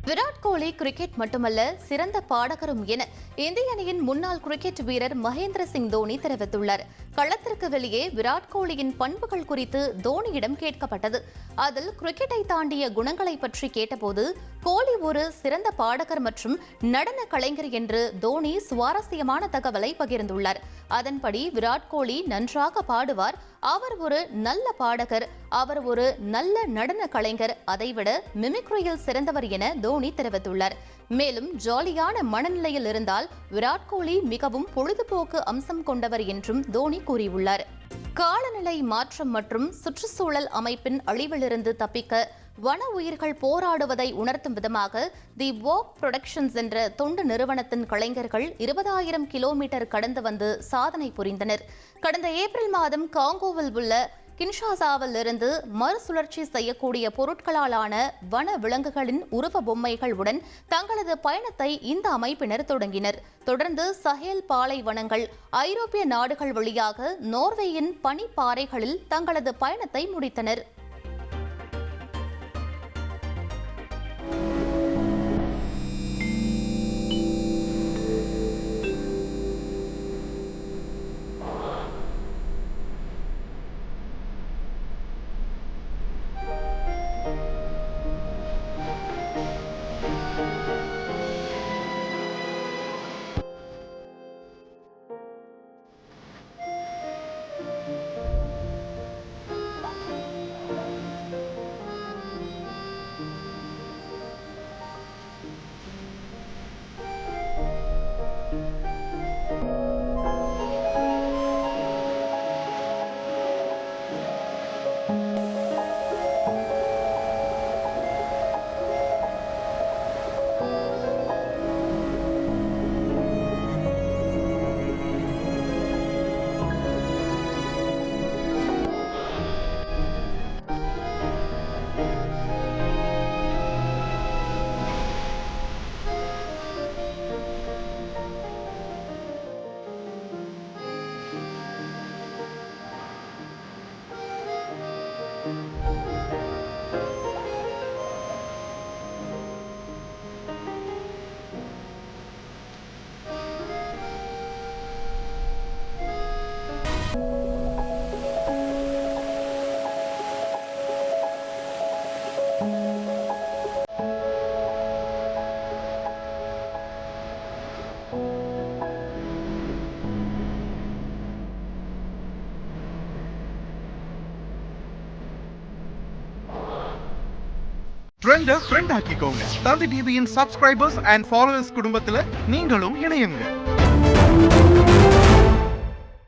Virat Kohli cricket மட்டுமல்ல சிறந்த பாடகரும் என இந்திய அணியின் முன்னாள் கிரிக்கெட் வீரர் மகேந்திர சிங் தோனி தெரிவித்துள்ளார். களத்திற்கு வெளியே விராட் கோலியின் பண்புகள் குறித்து தோனியிடம் கேட்கப்பட்டது. அதில் கிரிக்கெட்டை தாண்டிய குணங்களை பற்றி கேட்டபோது கோலி ஒரு சிறந்த பாடகர் மற்றும் நடன கலைஞர் என்று தோனி சுவாரஸ்யமான தகவலை பகிர்ந்துள்ளார். அதன்படி விராட் கோலி நன்றாக பாடுவார், அவர் ஒரு நல்ல பாடகர், அவர் ஒரு நல்ல நடன கலைஞர், அதைவிட மிமிக்ரியில் சிறந்தவர் என தோனி தெரிவித்துள்ளார். மேலும் ஜாலியான மனநிலையில் இருந்தால் விராட் கோலி மிகவும் பொழுதுபோக்கு அம்சம் கொண்டவர் என்றும் தோனி கூறியுள்ளார். காலநிலை மாற்றம் மற்றும் சுற்றுச்சூழல் அமைப்பின் அழிவிலிருந்து தப்பிக்க வன உயிர்கள் போராடுவதை உணர்த்தும் விதமாக தி வாக் புரொடக்ஷன்ஸ் என்ற தொண்டு நிறுவனத்தின் கலைஞர்கள் 20,000 கிலோமீட்டர் கடந்து வந்து சாதனை புரிந்தனர். கடந்த ஏப்ரல் மாதம் காங்கோவில் உள்ள கின்ஷாசாவில் இருந்து மறுசுழற்சி செய்யக்கூடிய பொருட்களாலான வன விலங்குகளின் உருவ பொம்மைகள் உடன் தங்களது பயணத்தை இந்த அமைப்பினர் தொடங்கினர். தொடர்ந்து சஹேல் பாலைவனங்கள், ஐரோப்பிய நாடுகள் வழியாக நோர்வேயின் பனிப்பாறைகளில் தங்களது பயணத்தை முடித்தனர். ஃப்ரெண்ட் ஆக்கிக்கோங்க. தந்தி டிவியின் சப்ஸ்கிரைபர்ஸ் அண்ட் ஃபாலோவர்ஸ் குடும்பத்துல நீங்களும் இணையுங்க.